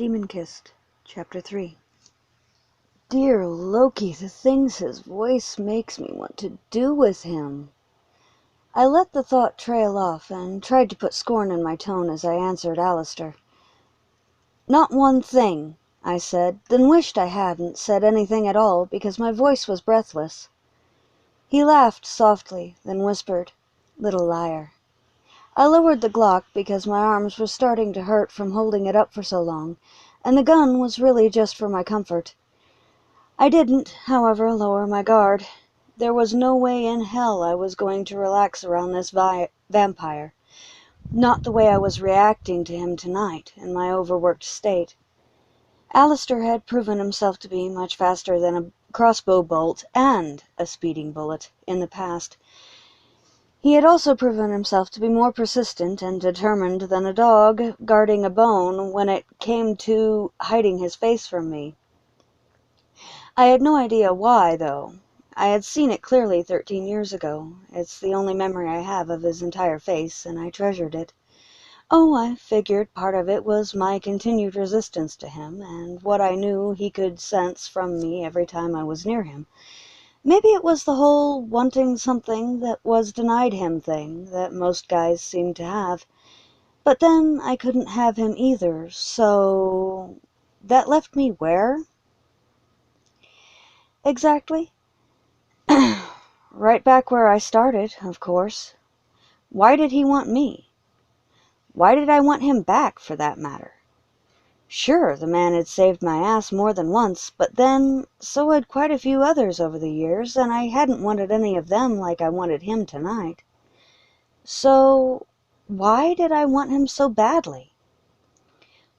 Demon Kissed, Chapter 3. Dear Loki, the things his voice makes me want to do with him. I let the thought trail off and tried to put scorn in my tone as I answered Alistair. Not one thing, I said, then wished I hadn't said anything at all because my voice was breathless. He laughed softly, then whispered, "Little liar." I lowered the Glock because my arms were starting to hurt from holding it up for so long, and the gun was really just for my comfort. I didn't, however, lower my guard. There was no way in hell I was going to relax around this vampire. Not the way I was reacting to him tonight, in my overworked state. Alistair had proven himself to be much faster than a crossbow bolt and a speeding bullet in the past. He had also proven himself to be more persistent and determined than a dog guarding a bone when it came to hiding his face from me. I had no idea why, though. I had seen it clearly 13 years ago. It's the only memory I have of his entire face, and I treasured it. Oh, I figured part of it was my continued resistance to him, and what I knew he could sense from me every time I was near him. Maybe it was the whole wanting something that was denied him thing that most guys seem to have. But then I couldn't have him either, so that left me where? Exactly. Right back where I started, of course. Why did he want me? Why did I want him back, for that matter? Sure, the man had saved my ass more than once, but then so had quite a few others over the years, and I hadn't wanted any of them like I wanted him tonight. So why did I want him so badly?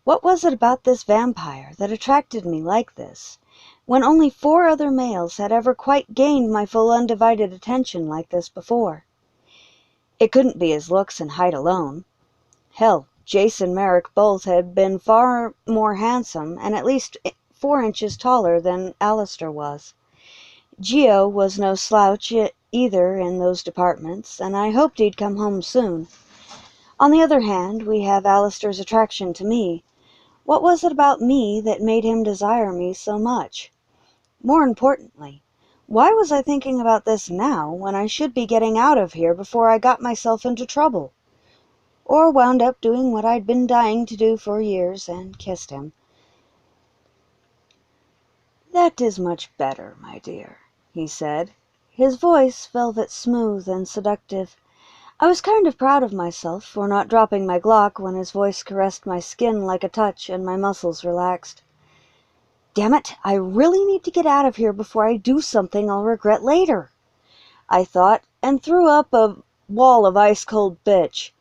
What was it about this vampire that attracted me like this, when only 4 other males had ever quite gained my full undivided attention like this before? It couldn't be his looks and height alone. Hell, Jace and Merrick both had been far more handsome and at least 4 inches taller than Alistair was. Geo was no slouch either in those departments, and I hoped he'd come home soon. On the other hand, we have Alistair's attraction to me. What was it about me that made him desire me so much? More importantly, why was I thinking about this now when I should be getting out of here before I got myself into trouble? Or wound up doing what I'd been dying to do for years and kissed him. "That is much better, my dear," he said, his voice velvet smooth and seductive. I was kind of proud of myself for not dropping my Glock when his voice caressed my skin like a touch and my muscles relaxed. Damn it, I really need to get out of here before I do something I'll regret later, I thought, and threw up a wall of ice-cold bitch.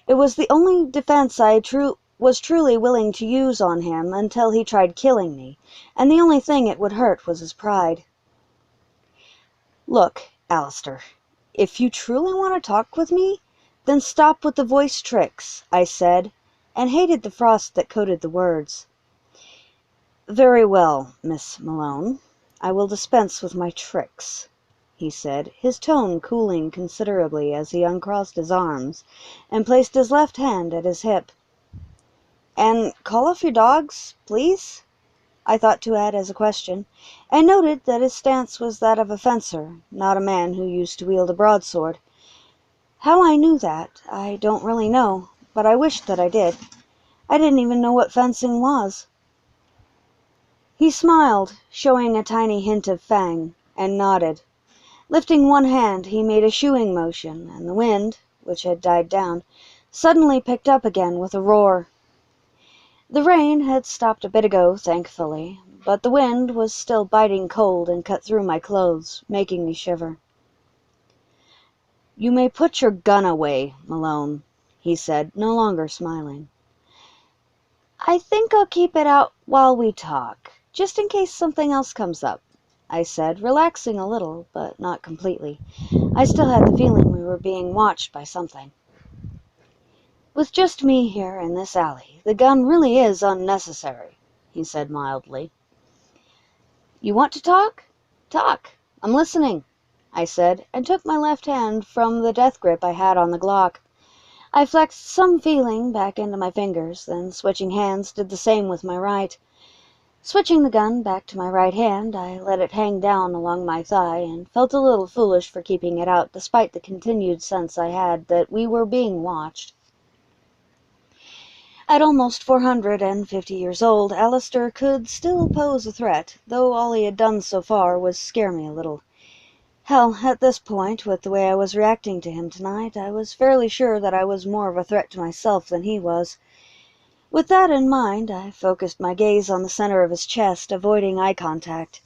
It was the only defense I was truly willing to use on him until he tried killing me, and the only thing it would hurt was his pride. "Look, Alistair, if you truly want to talk with me, then stop with the voice tricks," I said, and hated the frost that coated the words. "Very well, Miss Malone. I will dispense with my tricks," he said, his tone cooling considerably as he uncrossed his arms and placed his left hand at his hip. "And call off your dogs, please?" I thought to add as a question, and noted that his stance was that of a fencer, not a man who used to wield a broadsword. How I knew that, I don't really know, but I wished that I did. I didn't even know what fencing was. He smiled, showing a tiny hint of fang, and nodded. Lifting one hand, he made a shooing motion, and the wind, which had died down, suddenly picked up again with a roar. The rain had stopped a bit ago, thankfully, but the wind was still biting cold and cut through my clothes, making me shiver. "You may put your gun away, Malone," he said, no longer smiling. "I think I'll keep it out while we talk, just in case something else comes up," I said, relaxing a little, but not completely. I still had the feeling we were being watched by something. "With just me here in this alley, the gun really is unnecessary," he said mildly. "You want to talk? Talk. I'm listening," I said, and took my left hand from the death grip I had on the Glock. I flexed some feeling back into my fingers, then switching hands did the same with my right. Switching the gun back to my right hand, I let it hang down along my thigh and felt a little foolish for keeping it out despite the continued sense I had that we were being watched. At almost 450 years old, Alistair could still pose a threat, though all he had done so far was scare me a little. Hell, at this point, with the way I was reacting to him tonight, I was fairly sure that I was more of a threat to myself than he was. With that in mind, I focused my gaze on the center of his chest, avoiding eye contact.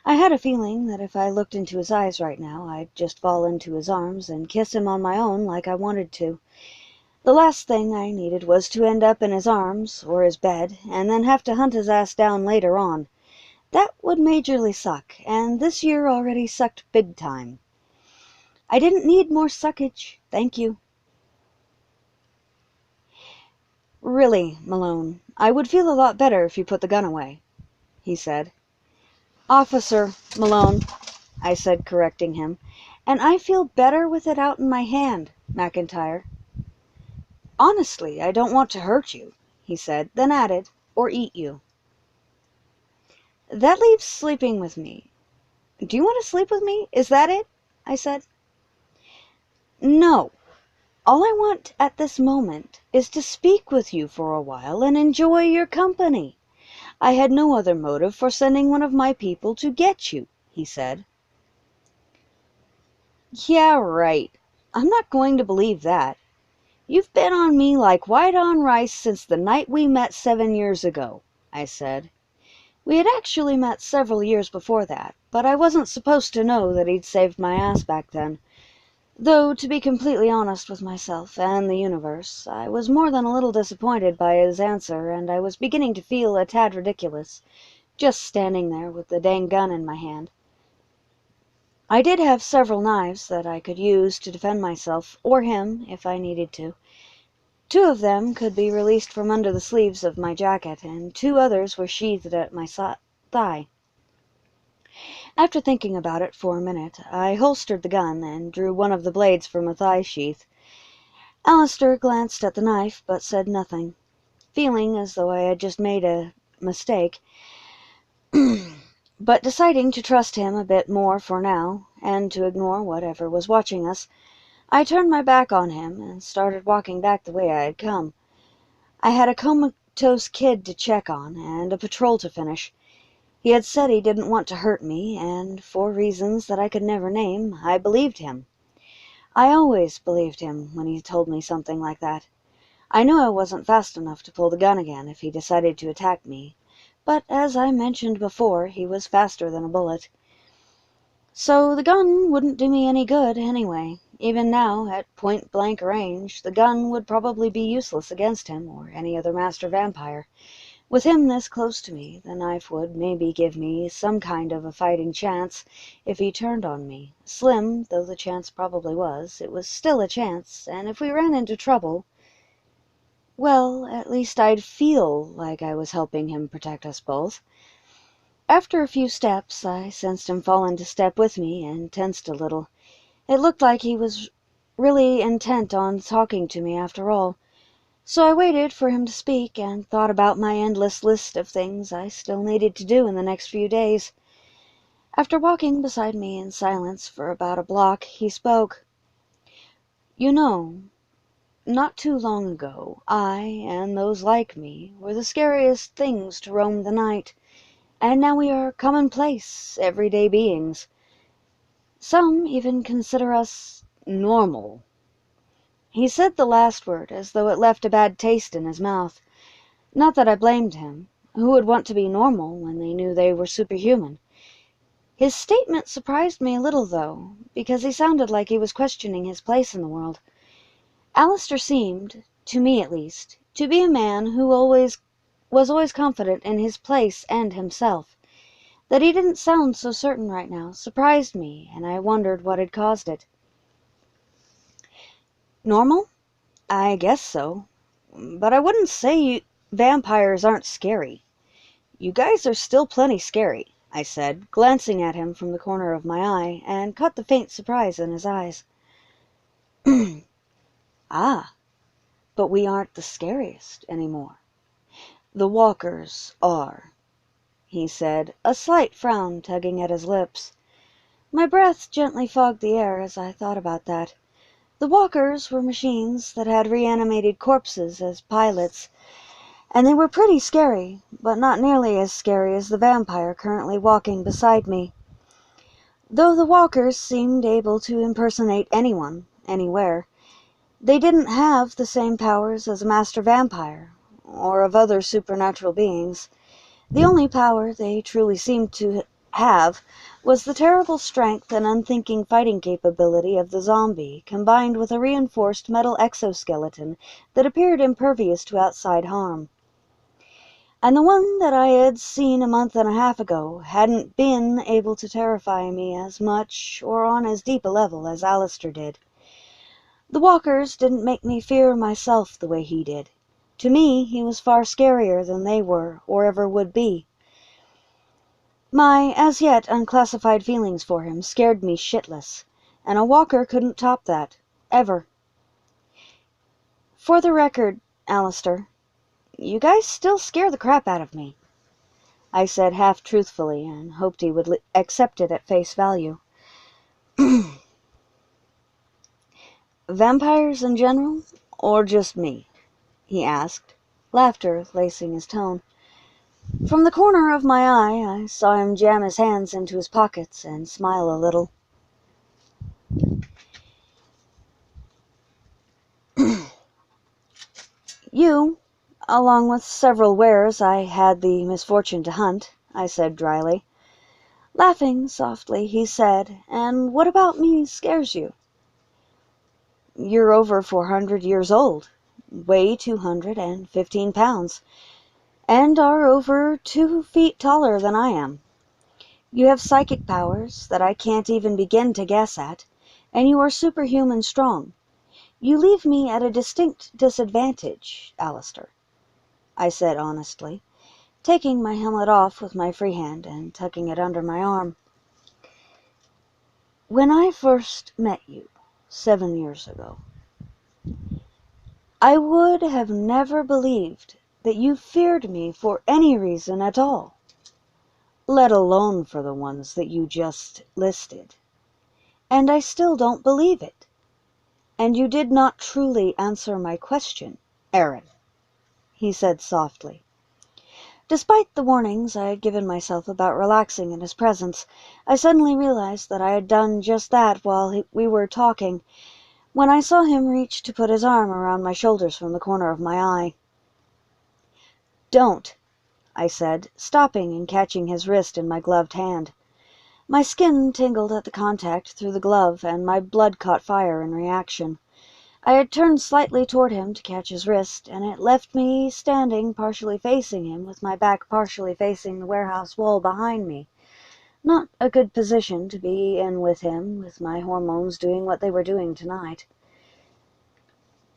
I had a feeling that if I looked into his eyes right now, I'd just fall into his arms and kiss him on my own like I wanted to. The last thing I needed was to end up in his arms, or his bed, and then have to hunt his ass down later on. That would majorly suck, and this year already sucked big time. I didn't need more suckage, thank you. Really, Malone, I would feel a lot better if you put the gun away, he said. Officer Malone, I said, correcting him, and I feel better with it out in my hand, McIntyre. Honestly, I don't want to hurt you, he said, then added, or eat you. That leaves sleeping with me. Do you want to sleep with me? Is that it? I said. No. All I want at this moment is to speak with you for a while and enjoy your company. I had no other motive for sending one of my people to get you, he said. Yeah, right. I'm not going to believe that. You've been on me like white on rice since the night we met 7 years ago, I said. We had actually met several years before that, but I wasn't supposed to know that he'd saved my ass back then. Though, to be completely honest with myself and the universe, I was more than a little disappointed by his answer, and I was beginning to feel a tad ridiculous, just standing there with the dang gun in my hand. I did have several knives that I could use to defend myself, or him, if I needed to. 2 of them could be released from under the sleeves of my jacket, and 2 others were sheathed at my thigh. After thinking about it for a minute, I holstered the gun and drew one of the blades from a thigh sheath. Alistair glanced at the knife, but said nothing, feeling as though I had just made a mistake. But deciding to trust him a bit more for now, and to ignore whatever was watching us, I turned my back on him and started walking back the way I had come. I had a comatose kid to check on, and a patrol to finish. He had said he didn't want to hurt me, and, for reasons that I could never name, I believed him. I always believed him when he told me something like that. I knew I wasn't fast enough to pull the gun again if he decided to attack me, but as I mentioned before, he was faster than a bullet. So the gun wouldn't do me any good anyway. Even now, at point-blank range, the gun would probably be useless against him or any other master vampire. With him this close to me, the knife would maybe give me some kind of a fighting chance if he turned on me. Slim though the chance probably was, it was still a chance, and if we ran into trouble, well, at least I'd feel like I was helping him protect us both. After a few steps, I sensed him fall into step with me and tensed a little. It looked like he was really intent on talking to me after all. So I waited for him to speak and thought about my endless list of things I still needed to do in the next few days. After walking beside me in silence for about a block, he spoke. You know, not too long ago, I, and those like me, were the scariest things to roam the night, and now we are commonplace, everyday beings. Some even consider us normal. He said the last word as though it left a bad taste in his mouth. Not that I blamed him. Who would want to be normal when they knew they were superhuman? His statement surprised me a little, though, because he sounded like he was questioning his place in the world. Alistair seemed, to me at least, to be a man who was always confident in his place and himself. That he didn't sound so certain right now surprised me, and I wondered what had caused it. Normal? I guess so. But I wouldn't say vampires aren't scary. You guys are still plenty scary, I said, glancing at him from the corner of my eye, and caught the faint surprise in his eyes. Ah, but we aren't the scariest anymore. The walkers are," he said, a slight frown tugging at his lips. My breath gently fogged the air as I thought about that. The walkers were machines that had reanimated corpses as pilots, and they were pretty scary, but not nearly as scary as the vampire currently walking beside me. Though the walkers seemed able to impersonate anyone, anywhere, they didn't have the same powers as a master vampire, or of other supernatural beings. The only power they truly seemed to have was the terrible strength and unthinking fighting capability of the zombie, combined with a reinforced metal exoskeleton that appeared impervious to outside harm. And the one that I had seen a month and a half ago hadn't been able to terrify me as much or on as deep a level as Alistair did. The walkers didn't make me fear myself the way he did. To me, he was far scarier than they were, or ever would be. My as yet unclassified feelings for him scared me shitless, and a walker couldn't top that, ever. For the record, Alistair, you guys still scare the crap out of me, I said half-truthfully, and hoped he would accept it at face value. Vampires in general, or just me? He asked, laughter lacing his tone. From the corner of my eye, I saw him jam his hands into his pockets and smile a little. You, along with several wares I had the misfortune to hunt, I said dryly. Laughing softly, he said, and what about me scares you? You're over 400 years old, weigh 215 pounds, and are over 2 feet taller than I am. You have psychic powers that I can't even begin to guess at, and you are superhuman strong. You leave me at a distinct disadvantage, Alistair, I said honestly, taking my helmet off with my free hand and tucking it under my arm. When I first met you, 7 years ago, I would have never believed that you feared me for any reason at all, let alone for the ones that you just listed. And I still don't believe it. And you did not truly answer my question, Aaron, he said softly. Despite the warnings I had given myself about relaxing in his presence, I suddenly realized that I had done just that while we were talking, when I saw him reach to put his arm around my shoulders from the corner of my eye. Don't, I said, stopping and catching his wrist in my gloved hand. My skin tingled at the contact through the glove, and my blood caught fire in reaction. I had turned slightly toward him to catch his wrist, and it left me standing partially facing him, with my back partially facing the warehouse wall behind me. Not a good position to be in with him, with my hormones doing what they were doing tonight.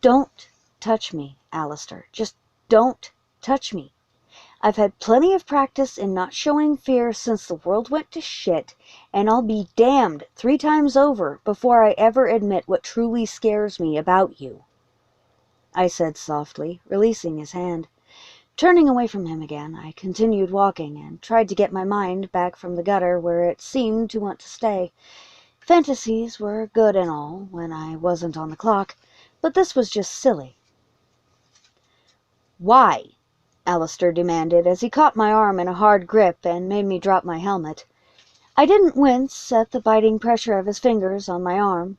Don't touch me, Alistair. Just don't touch me. I've had plenty of practice in not showing fear since the world went to shit, and I'll be damned 3 times over before I ever admit what truly scares me about you, I said softly, releasing his hand. Turning away from him again, I continued walking and tried to get my mind back from the gutter where it seemed to want to stay. Fantasies were good and all when I wasn't on the clock, but this was just silly. Why? Alistair demanded as he caught my arm in a hard grip and made me drop my helmet. I didn't wince at the biting pressure of his fingers on my arm,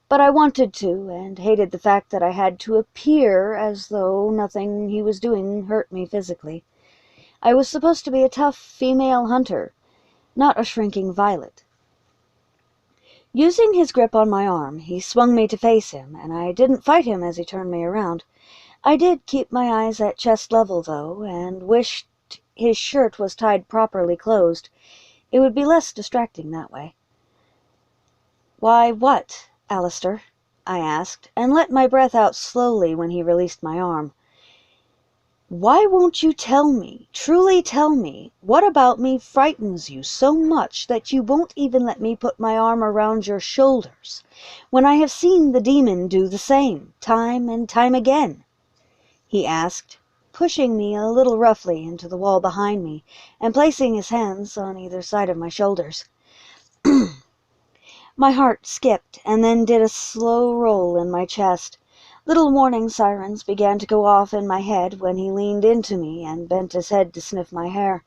but I wanted to, and hated the fact that I had to appear as though nothing he was doing hurt me physically. I was supposed to be a tough female hunter, not a shrinking violet. Using his grip on my arm, he swung me to face him, and I didn't fight him as he turned me around. I did keep my eyes at chest level, though, and wished his shirt was tied properly closed. It would be less distracting that way. Why, what, Alistair? I asked, and let my breath out slowly when he released my arm. Why won't you tell me, truly tell me, what about me frightens you so much that you won't even let me put my arm around your shoulders, when I have seen the demon do the same, time and time again? he asked, pushing me a little roughly into the wall behind me and placing his hands on either side of my shoulders. My heart skipped and then did a slow roll in my chest. Little warning sirens began to go off in my head when he leaned into me and bent his head to sniff my hair.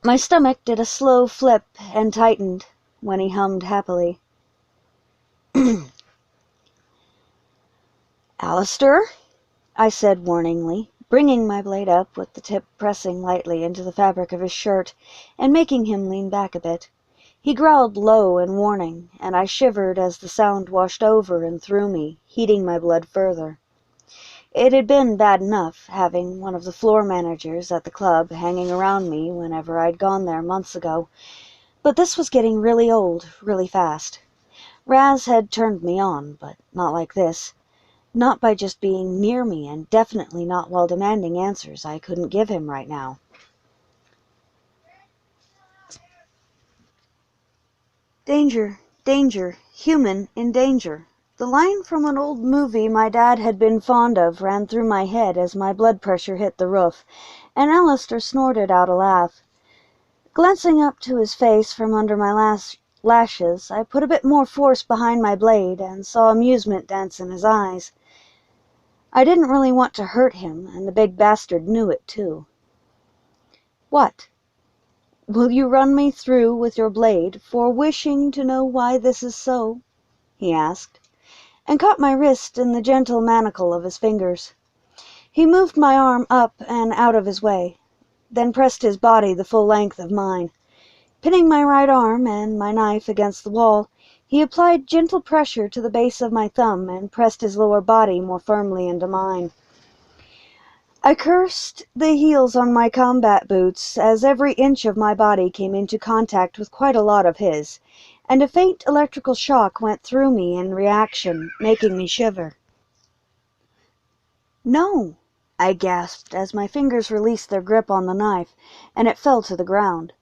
My stomach did a slow flip and tightened when he hummed happily. "Alistair?" I said warningly, bringing my blade up with the tip pressing lightly into the fabric of his shirt and making him lean back a bit. He growled low in warning, and I shivered as the sound washed over and through me, heating my blood further. It had been bad enough having one of the floor managers at the club hanging around me whenever I'd gone there months ago, but this was getting really old, really fast. Raz had turned me on, but not like this. Not by just being near me, and definitely not while demanding answers I couldn't give him right now. Danger, danger, human in danger. The line from an old movie my dad had been fond of ran through my head as my blood pressure hit the roof, and Alistair snorted out a laugh. Glancing up to his face from under my lashes, I put a bit more force behind my blade and saw amusement dance in his eyes. I didn't really want to hurt him, and the big bastard knew it, too. "What? Will you run me through with your blade for wishing to know why this is so?" he asked, and caught my wrist in the gentle manacle of his fingers. He moved my arm up and out of his way, then pressed his body the full length of mine. Pinning my right arm and my knife against the wall, he applied gentle pressure to the base of my thumb and pressed his lower body more firmly into mine. I cursed the heels on my combat boots as every inch of my body came into contact with quite a lot of his, and a faint electrical shock went through me in reaction, making me shiver. "No," I gasped as my fingers released their grip on the knife, and it fell to the ground.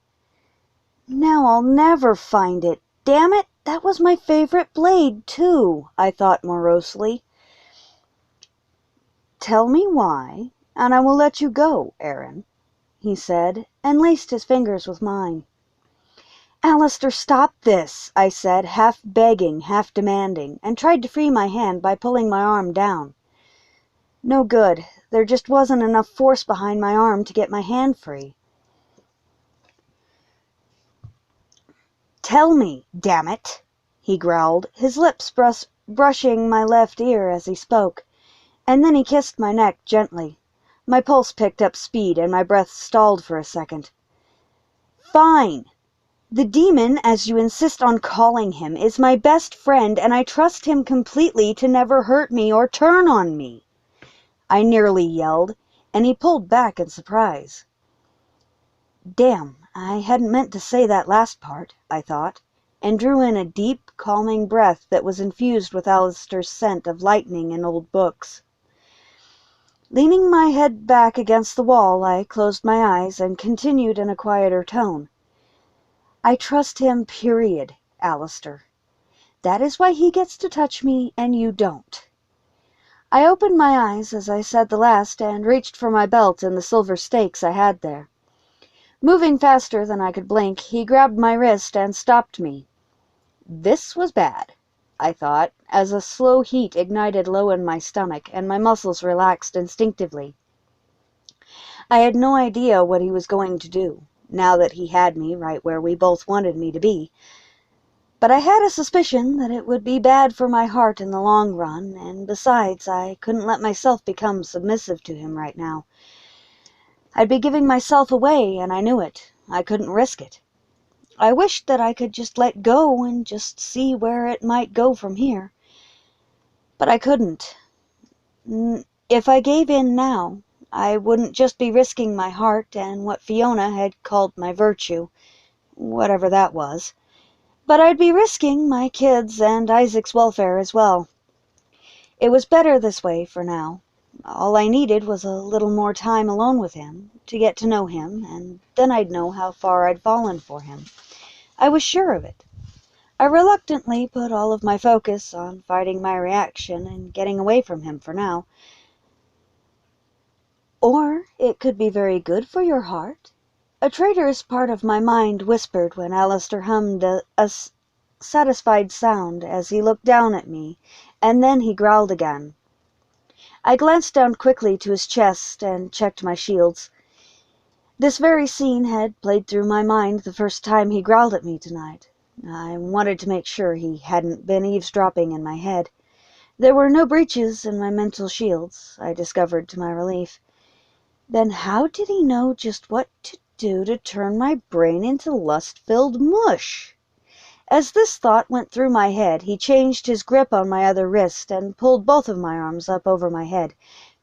"Now I'll never find it. Damn it, that was my favorite blade, too," I thought morosely. "Tell me why, and I will let you go, Aaron," he said, and laced his fingers with mine. "Alistair, stop this," I said, half begging, half demanding, and tried to free my hand by pulling my arm down. No good. There just wasn't enough force behind my arm to get my hand free. "Tell me, damn it," he growled, his lips brushing my left ear as he spoke, and then he kissed my neck gently. My pulse picked up speed and my breath stalled for a second. "Fine. The demon, as you insist on calling him, is my best friend, and I trust him completely to never hurt me or turn on me," I nearly yelled, and he pulled back in surprise. Damn, I hadn't meant to say that last part, I thought, and drew in a deep, calming breath that was infused with Alistair's scent of lightning and old books. Leaning my head back against the wall, I closed my eyes and continued in a quieter tone. "I trust him, period, Alistair. That is why he gets to touch me and you don't." I opened my eyes as I said the last and reached for my belt and the silver stakes I had there. Moving faster than I could blink, he grabbed my wrist and stopped me. This was bad, I thought, as a slow heat ignited low in my stomach and my muscles relaxed instinctively. I had no idea what he was going to do, now that he had me right where we both wanted me to be. But I had a suspicion that it would be bad for my heart in the long run, and besides, I couldn't let myself become submissive to him right now. I'd be giving myself away, and I knew it. I couldn't risk it. I wished that I could just let go and just see where it might go from here. But I couldn't. If I gave in now, I wouldn't just be risking my heart and what Fiona had called my virtue, whatever that was, but I'd be risking my kids' and Isaac's welfare as well. It was better this way for now. All I needed was a little more time alone with him, to get to know him, and then I'd know how far I'd fallen for him. I was sure of it. I reluctantly put all of my focus on fighting my reaction and getting away from him for now. Or it could be very good for your heart. A traitorous part of my mind whispered when Alistair hummed a satisfied sound as he looked down at me, and then he growled again. I glanced down quickly to his chest and checked my shields. This very scene had played through my mind the first time he growled at me tonight. I wanted to make sure he hadn't been eavesdropping in my head. There were no breaches in my mental shields, I discovered to my relief. Then how did he know just what to do to turn my brain into lust-filled mush? As this thought went through my head, he changed his grip on my other wrist and pulled both of my arms up over my head,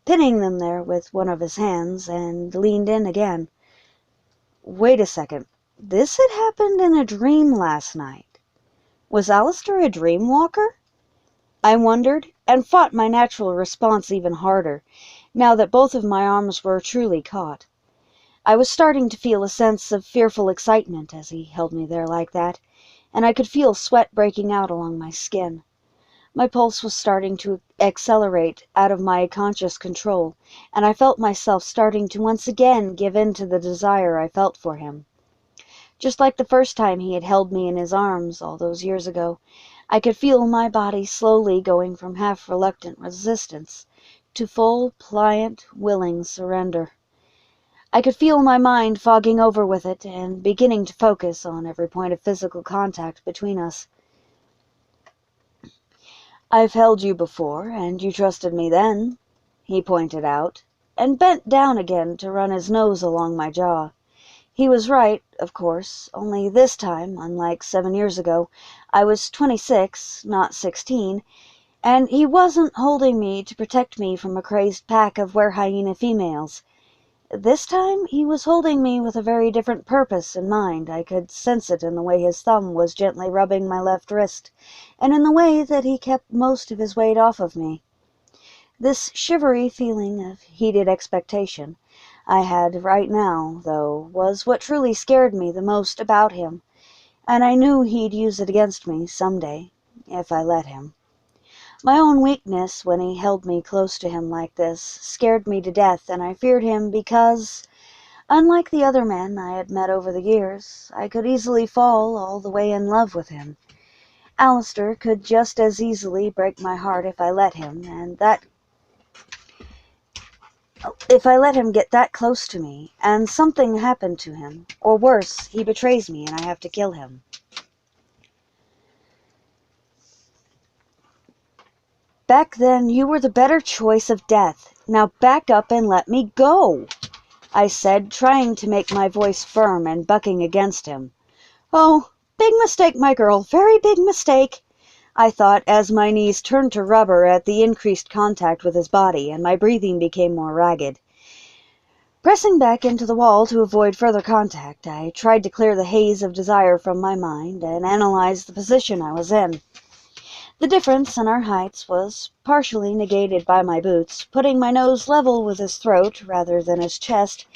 pinning them there with one of his hands, and leaned in again. Wait a second. This had happened in a dream last night. Was Alistair a dream walker? I wondered, and fought my natural response even harder, now that both of my arms were truly caught. I was starting to feel a sense of fearful excitement as he held me there like that, and I could feel sweat breaking out along my skin. My pulse was starting to accelerate out of my conscious control, and I felt myself starting to once again give in to the desire I felt for him. Just like the first time he had held me in his arms all those years ago, I could feel my body slowly going from half-reluctant resistance to full, pliant, willing surrender. I could feel my mind fogging over with it and beginning to focus on every point of physical contact between us. "I've held you before, and you trusted me then," he pointed out, and bent down again to run his nose along my jaw. He was right, of course, only this time, unlike 7 years ago, I was 26, not 16, and he wasn't holding me to protect me from a crazed pack of were-hyena females. This time he was holding me with a very different purpose in mind. I could sense it in the way his thumb was gently rubbing my left wrist, and in the way that he kept most of his weight off of me. This shivery feeling of heated expectation I had right now, though, was what truly scared me the most about him, and I knew he'd use it against me some day, if I let him. My own weakness when he held me close to him like this scared me to death, and I feared him because, unlike the other men I had met over the years, I could easily fall all the way in love with him. Alistair could just as easily break my heart if I let him, if I let him get that close to me, and something happened to him, or worse, he betrays me and I have to kill him. Back then, you were the better choice of death. Now back up and let me go, I said, trying to make my voice firm and bucking against him. Oh, big mistake, my girl, very big mistake, I thought as my knees turned to rubber at the increased contact with his body and my breathing became more ragged. Pressing back into the wall to avoid further contact, I tried to clear the haze of desire from my mind and analyze the position I was in. The difference in our heights was partially negated by my boots, putting my nose level with his throat rather than his chest,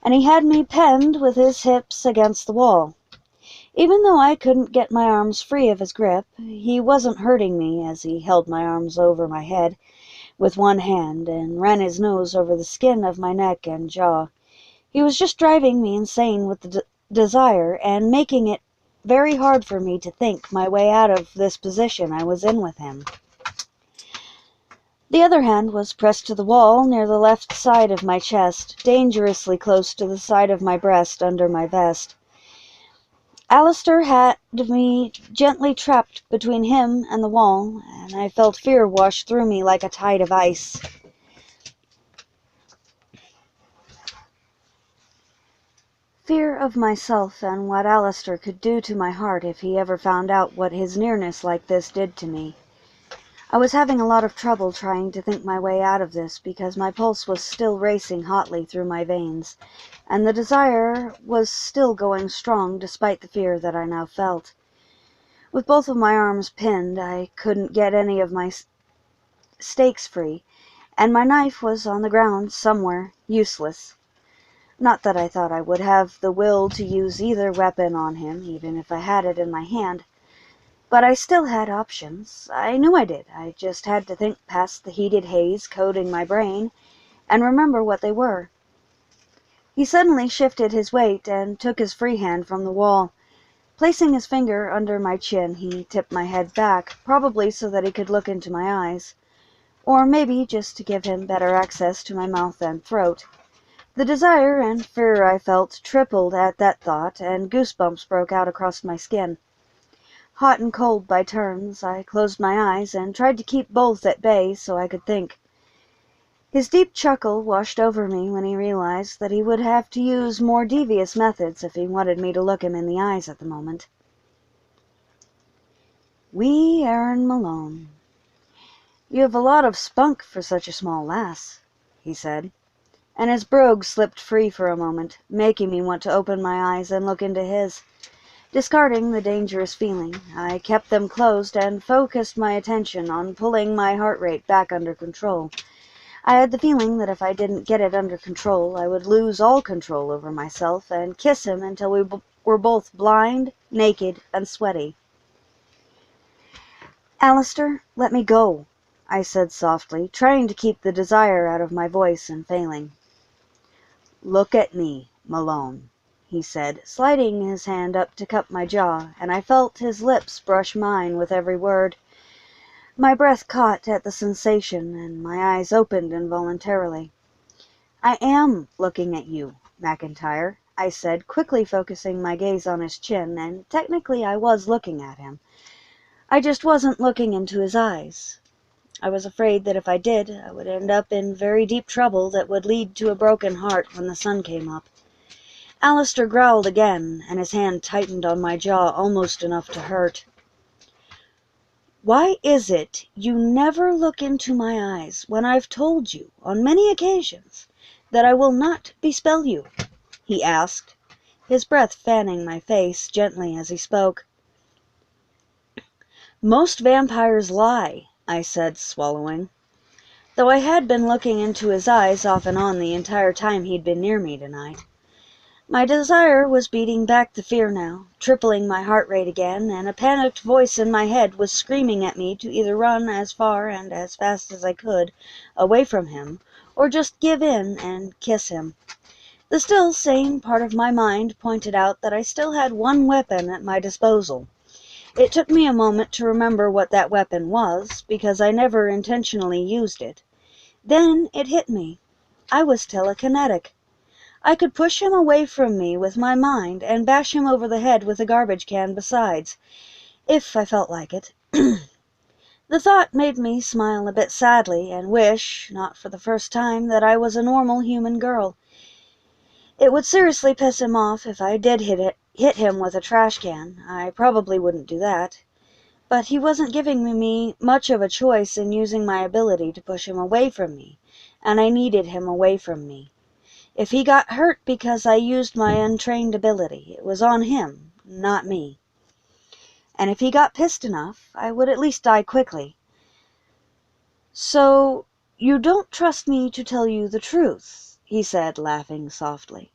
and he had me penned with his hips against the wall. Even though I couldn't get my arms free of his grip, he wasn't hurting me as he held my arms over my head with one hand and ran his nose over the skin of my neck and jaw. He was just driving me insane with the desire and making it very hard for me to think my way out of this position I was in with him. The other hand was pressed to the wall near the left side of my chest, dangerously close to the side of my breast under my vest. Alistair had me gently trapped between him and the wall, and I felt fear wash through me like a tide of ice. Fear of myself and what Alistair could do to my heart if he ever found out what his nearness like this did to me. I was having a lot of trouble trying to think my way out of this because my pulse was still racing hotly through my veins, and the desire was still going strong despite the fear that I now felt. With both of my arms pinned, I couldn't get any of my stakes free, and my knife was on the ground somewhere, useless. Not that I thought I would have the will to use either weapon on him, even if I had it in my hand. But I still had options. I knew I did. I just had to think past the heated haze coating my brain and remember what they were. He suddenly shifted his weight and took his free hand from the wall. Placing his finger under my chin, he tipped my head back, probably so that he could look into my eyes, or maybe just to give him better access to my mouth and throat. The desire and fear I felt tripled at that thought, and goosebumps broke out across my skin. Hot and cold by turns, I closed my eyes and tried to keep both at bay so I could think. His deep chuckle washed over me when he realized that he would have to use more devious methods if he wanted me to look him in the eyes at the moment. "Wee Erin Malone, you have a lot of spunk for such a small lass," he said, and his brogue slipped free for a moment, making me want to open my eyes and look into his. Discarding the dangerous feeling, I kept them closed and focused my attention on pulling my heart rate back under control. I had the feeling that if I didn't get it under control, I would lose all control over myself and kiss him until we were both blind, naked, and sweaty. "Alistair, let me go," I said softly, trying to keep the desire out of my voice and failing. "Look at me, Malone," he said, sliding his hand up to cup my jaw, and I felt his lips brush mine with every word. My breath caught at the sensation, and my eyes opened involuntarily. "I am looking at you, McIntyre," I said, quickly focusing my gaze on his chin, and technically I was looking at him. I just wasn't looking into his eyes. I was afraid that if I did, I would end up in very deep trouble that would lead to a broken heart when the sun came up. Alistair growled again, and his hand tightened on my jaw almost enough to hurt. "Why is it you never look into my eyes when I've told you, on many occasions, that I will not bespell you?" he asked, his breath fanning my face gently as he spoke. "Most vampires lie," I said, swallowing, though I had been looking into his eyes off and on the entire time he'd been near me tonight. My desire was beating back the fear now, tripling my heart rate again, and a panicked voice in my head was screaming at me to either run as far and as fast as I could away from him, or just give in and kiss him. The still sane part of my mind pointed out that I still had one weapon at my disposal. It took me a moment to remember what that weapon was, because I never intentionally used it. Then it hit me. I was telekinetic. I could push him away from me with my mind and bash him over the head with a garbage can besides, if I felt like it. The thought made me smile a bit sadly and wish, not for the first time, that I was a normal human girl. It would seriously piss him off if I did hit him with a trash can. I probably wouldn't do that. But he wasn't giving me much of a choice in using my ability to push him away from me, and I needed him away from me. If he got hurt because I used my untrained ability, it was on him, not me. And if he got pissed enough, I would at least die quickly. "So, you don't trust me to tell you the truth," he said, laughing softly.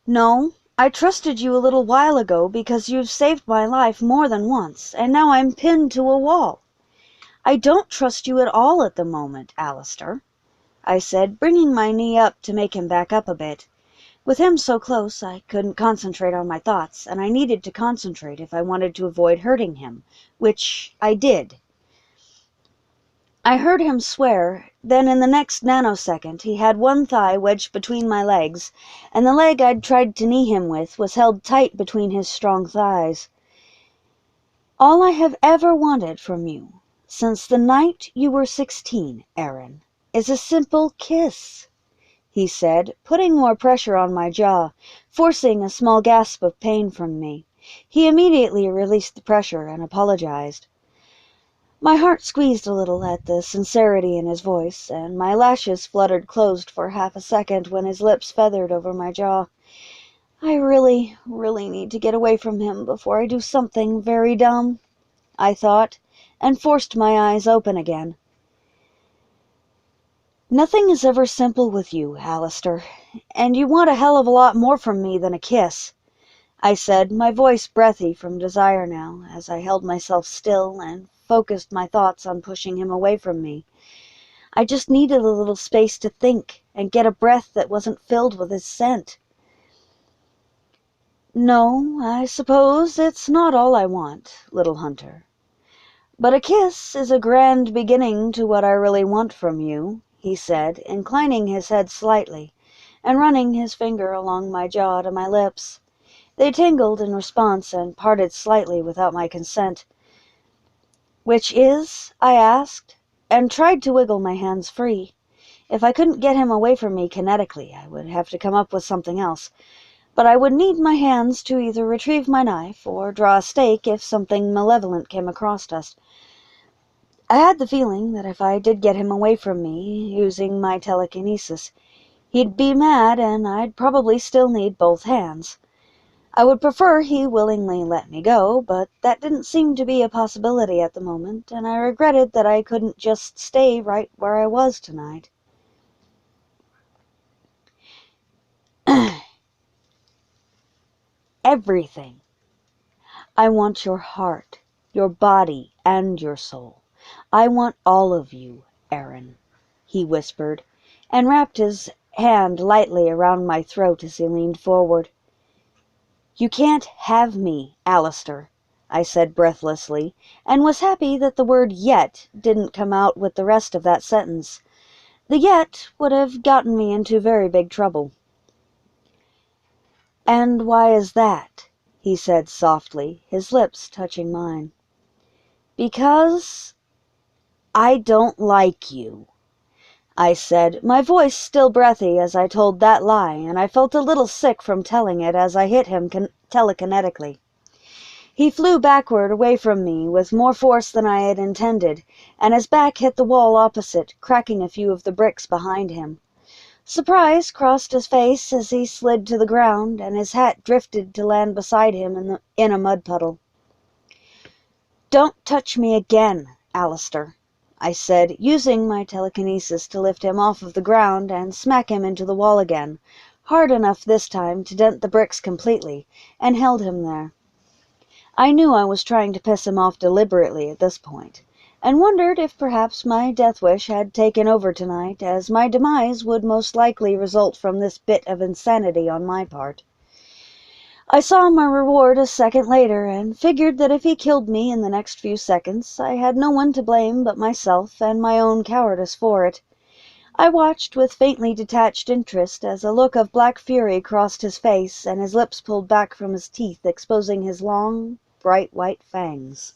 "No, I trusted you a little while ago because you've saved my life more than once, and now I'm pinned to a wall. I don't trust you at all at the moment, Alistair," I said, bringing my knee up to make him back up a bit. With him so close, I couldn't concentrate on my thoughts, and I needed to concentrate if I wanted to avoid hurting him, which I did. I heard him swear, then in the next nanosecond he had one thigh wedged between my legs, and the leg I'd tried to knee him with was held tight between his strong thighs. "All I have ever wanted from you, since the night you were 16, Erin, is a simple kiss," he said, putting more pressure on my jaw, forcing a small gasp of pain from me. He immediately released the pressure and apologized. My heart squeezed a little at the sincerity in his voice, and my lashes fluttered closed for half a second when his lips feathered over my jaw. I really need to get away from him before I do something very dumb, I thought, and forced my eyes open again. "Nothing is ever simple with you, Alistair, and you want a hell of a lot more from me than a kiss," I said, my voice breathy from desire now, as I held myself still and focused my thoughts on pushing him away from me. I just needed a little space to think and get a breath that wasn't filled with his scent. No, I suppose it's not all I want, little hunter. But a kiss is a grand beginning to what I really want from you, he said, inclining his head slightly and running his finger along my jaw to my lips. They tingled in response and parted slightly without my consent. Which is? I asked, and tried to wiggle my hands free. If I couldn't get him away from me kinetically, I would have to come up with something else. But I would need my hands to either retrieve my knife or draw a stake if something malevolent came across us. I had the feeling that if I did get him away from me, using my telekinesis, he'd be mad and I'd probably still need both hands. I would prefer he willingly let me go, but that didn't seem to be a possibility at the moment, and I regretted that I couldn't just stay right where I was tonight. Everything. I want your heart, your body, and your soul. I want all of you, Aaron, he whispered, and wrapped his hand lightly around my throat as he leaned forward. You can't have me, Alistair, I said breathlessly, and was happy that the word yet didn't come out with the rest of that sentence. The yet would have gotten me into very big trouble. And why is that? He said softly, his lips touching mine. Because I don't like you, I said, my voice still breathy as I told that lie, and I felt a little sick from telling it as I hit him telekinetically. He flew backward away from me with more force than I had intended, and his back hit the wall opposite, cracking a few of the bricks behind him. Surprise crossed his face as he slid to the ground, and his hat drifted to land beside him in a mud puddle. Don't touch me again, Alistair, I said, using my telekinesis to lift him off of the ground and smack him into the wall again, hard enough this time to dent the bricks completely, and held him there. I knew I was trying to piss him off deliberately at this point, and wondered if perhaps my death wish had taken over tonight, as my demise would most likely result from this bit of insanity on my part. I saw my reward a second later, and figured that if he killed me in the next few seconds, I had no one to blame but myself and my own cowardice for it. I watched with faintly detached interest as a look of black fury crossed his face and his lips pulled back from his teeth, exposing his long, bright white fangs.